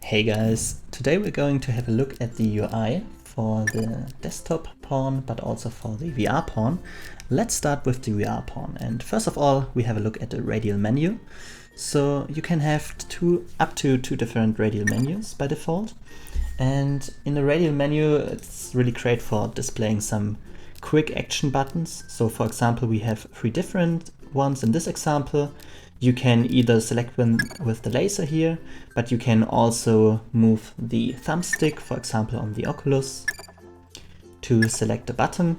Hey guys, today we're going to have a look at the UI for the desktop pawn, but also for the VR pawn. Let's start with the VR pawn, and first of all we have a look at the radial menu. So you can have up to two different radial menus by default, and in the radial menu it's really great for displaying some quick action buttons. So for example, we have three different ones in this example. You can either select them with the laser here, but you can also move the thumbstick, for example on the Oculus, to select a button.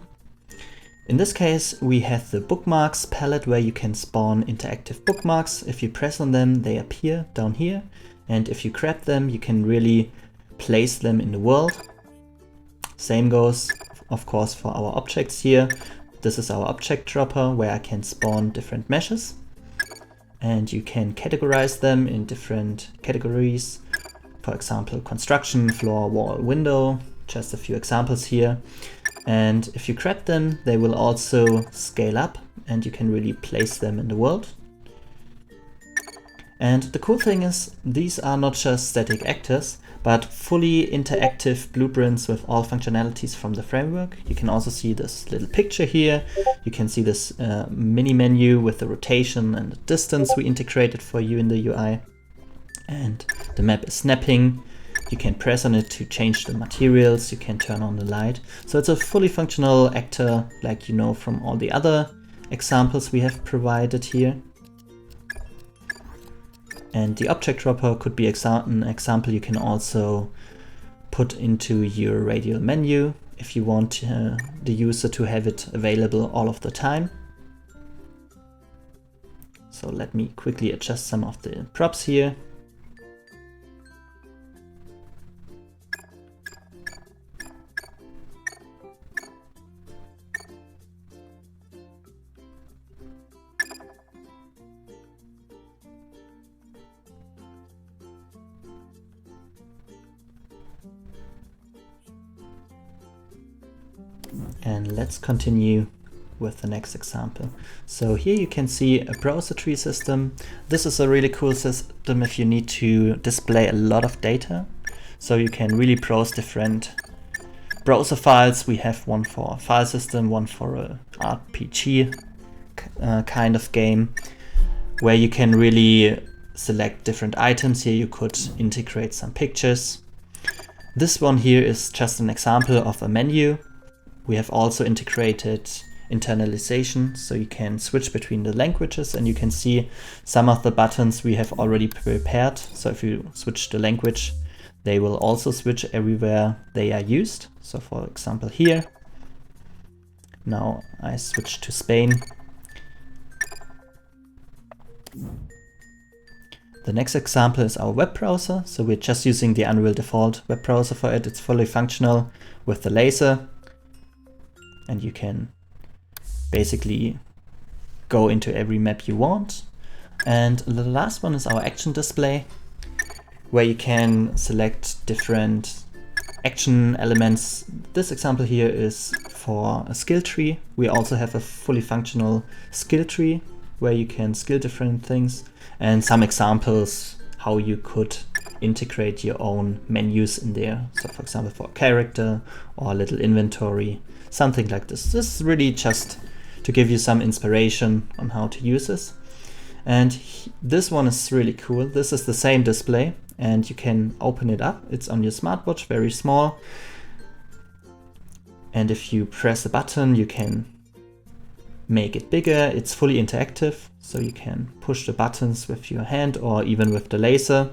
In this case, we have the bookmarks palette where you can spawn interactive bookmarks. If you press on them, they appear down here. And if you grab them, you can really place them in the world. Same goes, of course, for our objects here. This is our object dropper where I can spawn different meshes. And you can categorize them in different categories. For example, construction, floor, wall, window, just a few examples here. And if you grab them, they will also scale up and you can really place them in the world. And the cool thing is, these are not just static actors, but fully interactive blueprints with all functionalities from the framework. You can also see this little picture here. You can see this mini menu with the rotation and the distance we integrated for you in the UI. And the map is snapping. You can press on it to change the materials. You can turn on the light. So it's a fully functional actor like you know from all the other examples we have provided here. And the object dropper could be an example you can also put into your radial menu if you want the user to have it available all of the time. So let me quickly adjust some of the props here. And let's continue with the next example. So here you can see a browser tree system. This is a really cool system if you need to display a lot of data. So you can really browse different browser files. We have one for a file system, one for a RPG kind of game, where you can really select different items. Here you could integrate some pictures. This one here is just an example of a menu. We have also integrated internalization, so you can switch between the languages, and you can see some of the buttons we have already prepared. So if you switch the language, they will also switch everywhere they are used. So for example here, now I switch to Spain. The next example is our web browser. So we're just using the Unreal default web browser for it. It's fully functional with the laser. And you can basically go into every map you want. And the last one is our action display, where you can select different action elements. This example here is for a skill tree. We also have a fully functional skill tree where you can skill different things, and some examples how you could integrate your own menus in there. So for example, for a character or a little inventory, something like this. This is really just to give you some inspiration on how to use this. And this one is really cool. This is the same display and you can open it up. It's on your smartwatch, very small. And if you press a button, you can make it bigger. It's fully interactive, so you can push the buttons with your hand or even with the laser.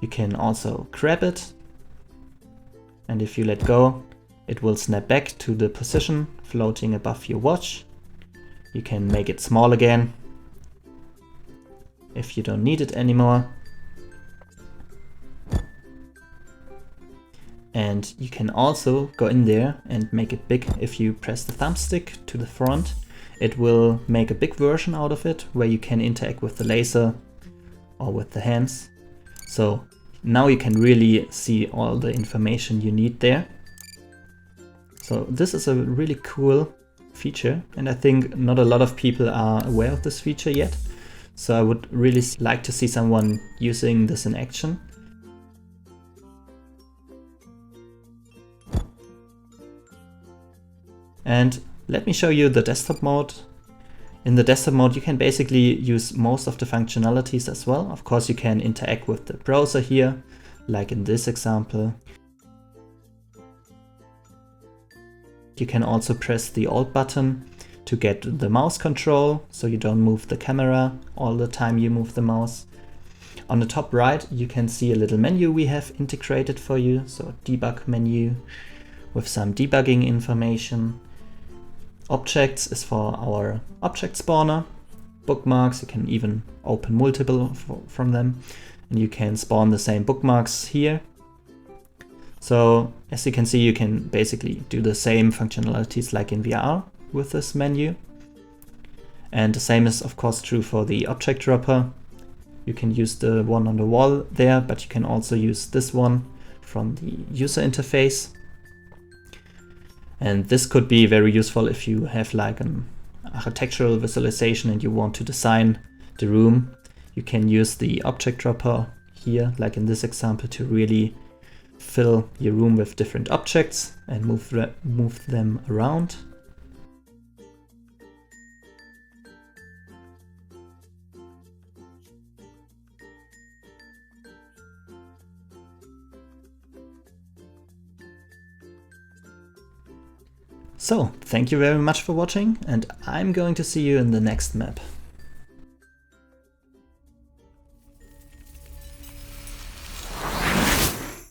You can also grab it. And if you let go, it will snap back to the position floating above your watch. You can make it small again if you don't need it anymore. And you can also go in there and make it big. If you press the thumbstick to the front, it will make a big version out of it where you can interact with the laser or with the hands. So now you can really see all the information you need there. So this is a really cool feature, and I think not a lot of people are aware of this feature yet. So I would really like to see someone using this in action. And let me show you the desktop mode. In the desktop mode, you can basically use most of the functionalities as well. Of course, you can interact with the browser here, like in this example. You can also press the Alt button to get the mouse control, so you don't move the camera all the time you move the mouse. On the top right, you can see a little menu we have integrated for you, so debug menu with some debugging information. Objects is for our object spawner. Bookmarks, you can even open multiple from them, and you can spawn the same bookmarks here. So as you can see, you can basically do the same functionalities like in VR with this menu. And the same is of course true for the object dropper. You can use the one on the wall there, but you can also use this one from the user interface. And this could be very useful if you have like an architectural visualization and you want to design the room. You can use the object dropper here, like in this example, to really fill your room with different objects and move them around. So, thank you very much for watching, and I'm going to see you in the next map.